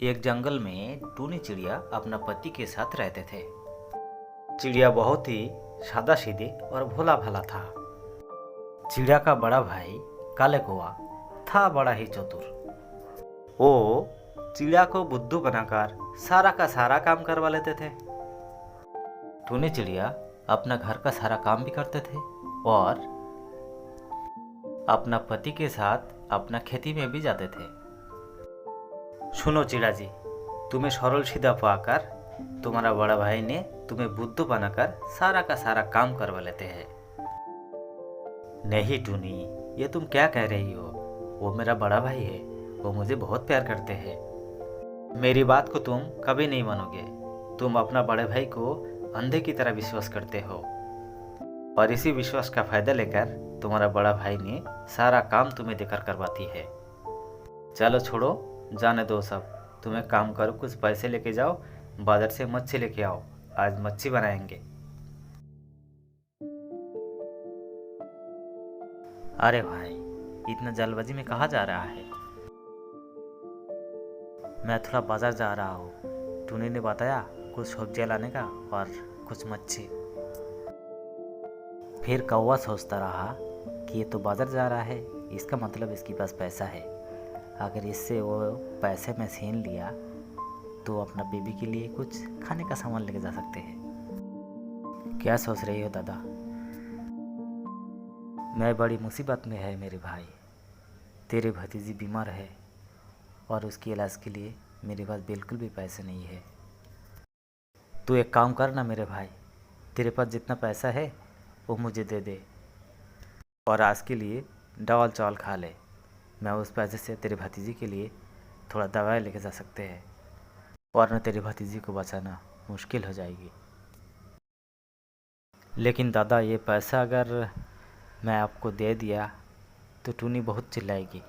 एक जंगल में टूनी चिड़िया अपना पति के साथ रहते थे। चिड़िया बहुत ही सादा सीधे और भोला भाला था। चिड़िया का बड़ा भाई काले कौवा था बड़ा ही चतुर। वो चिड़िया को बुद्धू बनाकर सारा का सारा काम करवा लेते थे। टूनी चिड़िया अपना घर का सारा काम भी करते थे और अपना पति के साथ अपना खेती में भी जाते थे। सुनो चिड़ा जी, तुम्हें सरल सीधा पाकर तुम्हारा बड़ा भाई ने तुम्हें बुद्धू बनाकर सारा का सारा काम करवा लेते हैं। नहीं टूनी, ये तुम क्या कह रही हो? वो मेरा बड़ा भाई है, वो मुझे बहुत प्यार करते हैं। मेरी बात को तुम कभी नहीं मानोगे। तुम अपना बड़े भाई को अंधे की तरह विश्वास करते हो और इसी विश्वास का फायदा लेकर तुम्हारा बड़ा भाई ने सारा काम तुम्हें देकर करवाती है। चलो छोड़ो, जाने दो सब। तुम एक काम करो, कुछ पैसे लेके जाओ, बाजार से मच्छी लेके आओ, आज मच्छी बनाएंगे। अरे भाई, इतना जल्दबाजी में कहाँ जा रहा है? मैं थोड़ा बाजार जा रहा हूँ। टूनी ने बताया कुछ सब्जियाँ लाने का और कुछ मच्छी। फिर कौवा सोचता रहा कि ये तो बाजार जा रहा है, इसका मतलब इसके पास पैसा है। अगर इससे वो पैसे में छीन लिया तो अपना बेबी के लिए कुछ खाने का सामान लेके जा सकते हैं। क्या सोच रही हो दादा? मैं बड़ी मुसीबत में है मेरे भाई। तेरे भतीजी बीमार है और उसके इलाज के लिए मेरे पास बिल्कुल भी पैसे नहीं है। तू एक काम कर ना मेरे भाई, तेरे पास जितना पैसा है वो मुझे दे दे और आज के लिए दाल चावल खा ले। मैं उस पैसे से तेरे भतीजी के लिए थोड़ा दवाई लेके जा सकते हैं, वरना तेरे भतीजी को बचाना मुश्किल हो जाएगी। लेकिन दादा, ये पैसा अगर मैं आपको दे दिया तो टूनी बहुत चिल्लाएगी।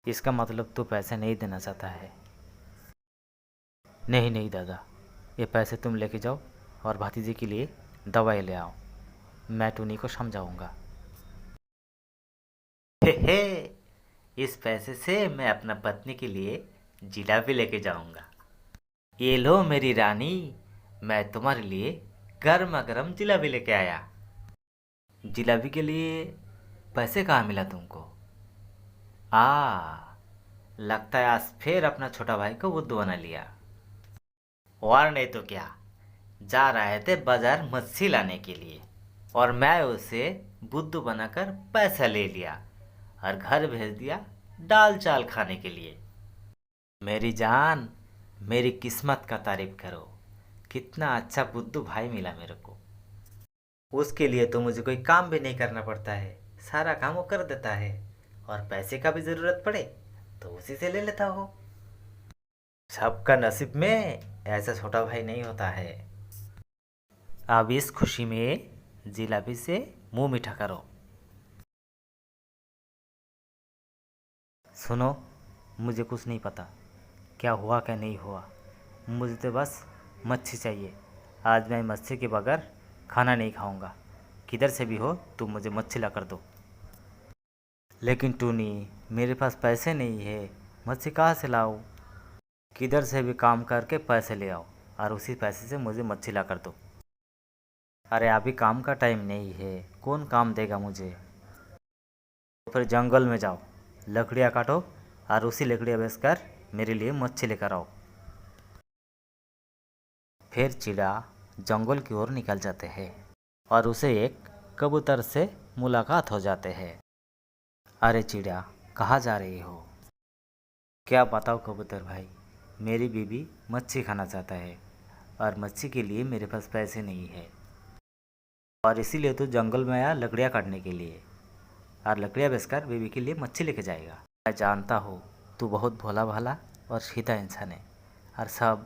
इसका मतलब तू पैसे नहीं देना चाहता है? नहीं नहीं दादा, ये पैसे तुम लेके जाओ और भतीजी के लिए दवाई ले आओ। मैं टूनी को समझाऊंगा। हे, इस पैसे से मैं अपना पत्नी के लिए जिलाबी लेके जाऊंगा। ये लो मेरी रानी, मैं तुम्हारे लिए गर्मा गर्म जिलाबी लेके आया। जिलाबी के लिए पैसे कहाँ मिला तुमको? लगता है आज फिर अपना छोटा भाई को बुद्धू बना लिया। और नहीं तो क्या, जा रहे थे बाजार मच्छी लाने के लिए और मैं उसे बुद्धू बनाकर पैसा ले लिया और घर भेज दिया दाल चावल खाने के लिए। मेरी जान, मेरी किस्मत का तारीफ करो, कितना अच्छा बुद्धू भाई मिला मेरे को। उसके लिए तो मुझे कोई काम भी नहीं करना पड़ता है, सारा काम वो कर देता है और पैसे का भी ज़रूरत पड़े तो उसी से ले लेता हो। सबका नसीब में ऐसा छोटा भाई नहीं होता है। अब इस खुशी में जिलाबी से मुंह मीठा करो। सुनो, मुझे कुछ नहीं पता क्या हुआ क्या नहीं हुआ, मुझे तो बस मच्छी चाहिए। आज मैं मच्छी के बगैर खाना नहीं खाऊंगा। किधर से भी हो तुम मुझे मच्छी ला कर दो। लेकिन टूनी, मेरे पास पैसे नहीं है, मच्छी कहाँ से लाऊं? किधर से भी काम करके पैसे ले आओ और उसी पैसे से मुझे मच्छी ला कर दो। अरे अभी काम का टाइम नहीं है, कौन काम देगा मुझे? तो फिर जंगल में जाओ, लकड़ियाँ काटो और उसी लकड़ियाँ बेचकर मेरे लिए मच्छी लेकर आओ। फिर चिड़ा जंगल की ओर निकल जाते हैं और उसे एक कबूतर से मुलाकात हो जाते हैं। अरे चिड़ा, कहाँ जा रही हो? क्या बताओ कबूतर भाई, मेरी बीवी मच्छी खाना चाहता है और मच्छी के लिए मेरे पास पैसे नहीं है और इसीलिए तो जंगल में आया लकड़ियाँ काटने के लिए और लकड़ियाँ बेचकर बीवी के लिए मच्छी लेके जाएगा। मैं जानता हूँ तू बहुत भोला भाला और सीधा इंसान है और सब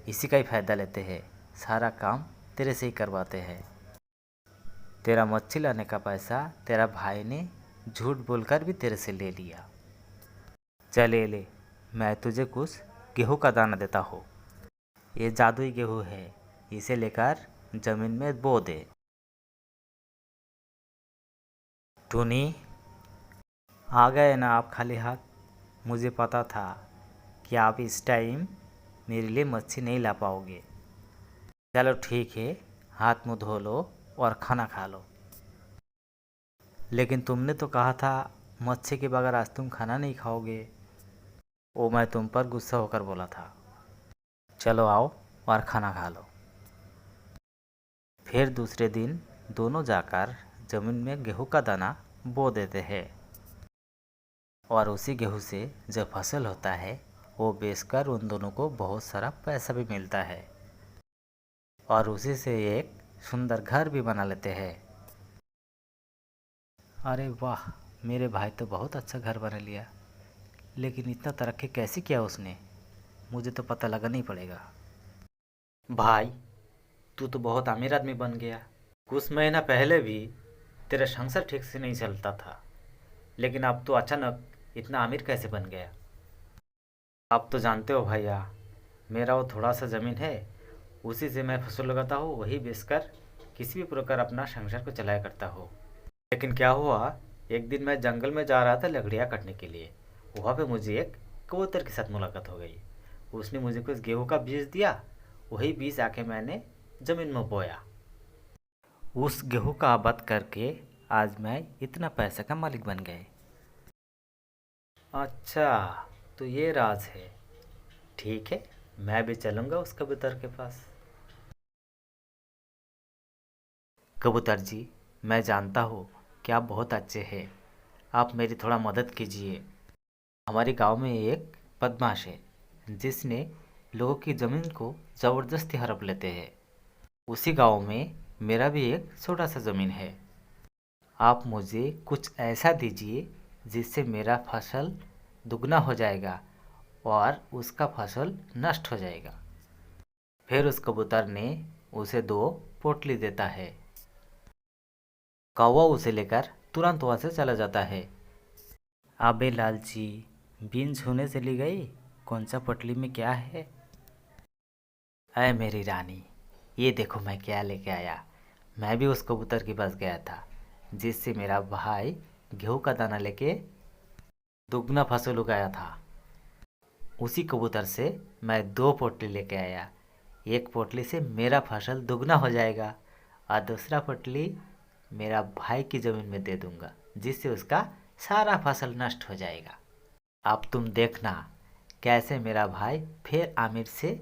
इसी का ही फ़ायदा लेते हैं, सारा काम तेरे से ही करवाते हैं। तेरा मच्छी लाने का पैसा तेरा भाई ने झूठ बोलकर भी तेरे से ले लिया। चले ले, मैं तुझे कुछ गेहूं का दाना देता हूँ। ये जादुई गेहूं है, इसे लेकर ज़मीन में बो दे। टूनी, आ गए ना आप खाली हाथ? मुझे पता था कि आप इस टाइम मेरे लिए मच्छी नहीं ला पाओगे। चलो ठीक है, हाथ मुँह धो लो और खाना खा लो। लेकिन तुमने तो कहा था मच्छी के बगैर आज तुम खाना नहीं खाओगे। वो मैं तुम पर गुस्सा होकर बोला था। चलो आओ और खाना खा लो। फिर दूसरे दिन दोनों जाकर ज़मीन में गेहूं का दाना बो देते हैं और उसी गेहूं से जो फसल होता है वो बेचकर उन दोनों को बहुत सारा पैसा भी मिलता है और उसी से एक सुंदर घर भी बना लेते हैं। अरे वाह, मेरे भाई तो बहुत अच्छा घर बना लिया। लेकिन इतना तरक्की कैसे किया उसने, मुझे तो पता लगाना ही पड़ेगा। भाई, तू तो बहुत अमीर आदमी बन गया। कुछ महीना पहले भी तेरा संसार ठीक से नहीं चलता था, लेकिन अब तो अचानक इतना अमीर कैसे बन गया। आप तो जानते हो भैया, मेरा वो थोड़ा सा ज़मीन है, उसी से मैं फसल लगाता हूँ, वही बेचकर किसी भी प्रकार अपना संसार को चलाया करता हूँ। लेकिन क्या हुआ, एक दिन मैं जंगल में जा रहा था लकड़ियाँ काटने के लिए। वहाँ पे मुझे एक कबूतर के साथ मुलाकात हो गई। उसने मुझे कुछ गेहूँ का बीज दिया, वही बीज आके मैंने ज़मीन में बोया। उस गेहूँ का आबाद करके आज मैं इतना पैसे का मालिक बन गए। अच्छा, तो ये राज है। ठीक है, मैं भी चलूँगा उस कबूतर के पास। कबूतर जी, मैं जानता हूँ कि आप बहुत अच्छे हैं। आप मेरी थोड़ा मदद कीजिए। हमारे गांव में एक बदमाश है जिसने लोगों की ज़मीन को ज़बरदस्ती हड़प लेते हैं। उसी गांव में मेरा भी एक छोटा सा ज़मीन है। आप मुझे कुछ ऐसा दीजिए जिससे मेरा फसल दुगना हो जाएगा और उसका फसल नष्ट हो जाएगा। फिर उस कबूतर ने उसे 2 पोटली देता है। कौवा उसे लेकर तुरंत वहाँ से चला जाता है। अबे लालची, बिन छूने से ली गई, कौन सा पोटली में क्या है। अय मेरी रानी, ये देखो मैं क्या लेके आया। मैं भी उस कबूतर के पास गया था जिससे मेरा भाई गेहूं का दाना लेके दुगना फसल उगाया था। उसी कबूतर से मैं 2 पोटली लेके आया। एक पोटली से मेरा फसल दुगना हो जाएगा और दूसरा पोटली मेरा भाई की ज़मीन में दे दूंगा जिससे उसका सारा फसल नष्ट हो जाएगा। अब तुम देखना कैसे मेरा भाई फिर अमीर से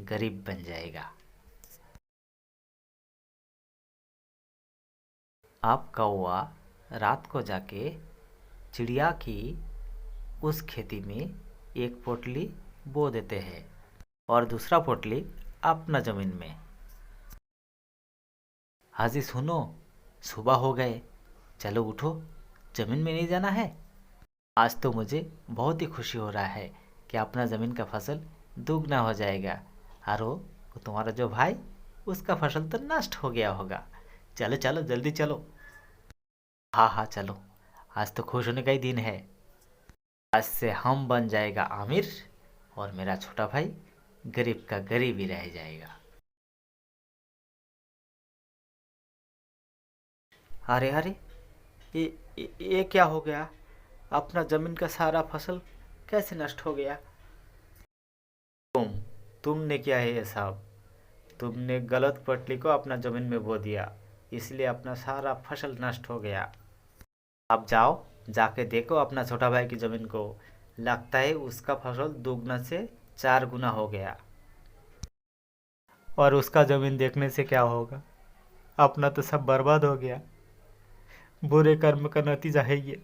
गरीब बन जाएगा। अब कौवा रात को जाके चिड़िया की उस खेती में एक पोटली बो देते हैं और दूसरा पोटली अपना ज़मीन में। हाजी सुनो, सुबह हो गए, चलो उठो, ज़मीन में नहीं जाना है। आज तो मुझे बहुत ही खुशी हो रहा है कि अपना ज़मीन का फसल दुगना हो जाएगा और वो तुम्हारा जो भाई उसका फसल तो नष्ट हो गया होगा। चलो चलो जल्दी चलो। हाँ हाँ चलो, आज तो खुश होने का ही दिन है। आज से हम बन जाएगा आमिर और मेरा छोटा भाई गरीब का गरीब ही रह जाएगा। अरे अरे, ये क्या हो गया, अपना ज़मीन का सारा फसल कैसे नष्ट हो गया। तुमने क्या है ये सब, तुमने गलत पटली को अपना ज़मीन में बो दिया, इसलिए अपना सारा फसल नष्ट हो गया। अब जाओ, जाके देखो अपना छोटा भाई की ज़मीन को, लगता है उसका फसल दुगना से 4 गुना हो गया। और उसका ज़मीन देखने से क्या होगा, अपना तो सब बर्बाद हो गया। बुरे कर्म का नतीजा है ये।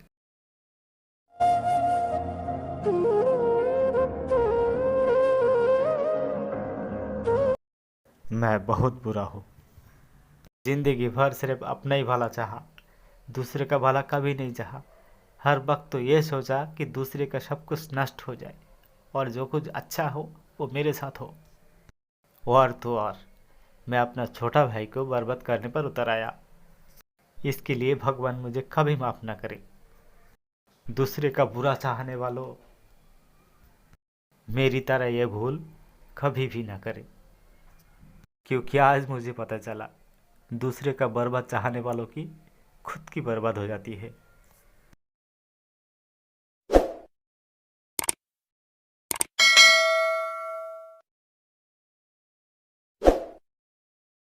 मैं बहुत बुरा हूँ, जिंदगी भर सिर्फ अपना ही भला चाहा, दूसरे का भला कभी नहीं चाहा। हर वक्त तो ये सोचा कि दूसरे का सब कुछ नष्ट हो जाए और जो कुछ अच्छा हो वो मेरे साथ हो। और तो और मैं अपना छोटा भाई को बर्बाद करने पर उतर आया। इसके लिए भगवान मुझे कभी माफ़ ना करे। दूसरे का बुरा चाहने वालों, मेरी तरह ये भूल कभी भी ना करे, क्योंकि आज मुझे पता चला दूसरे का बर्बाद चाहने वालों की खुद की बर्बाद हो जाती है।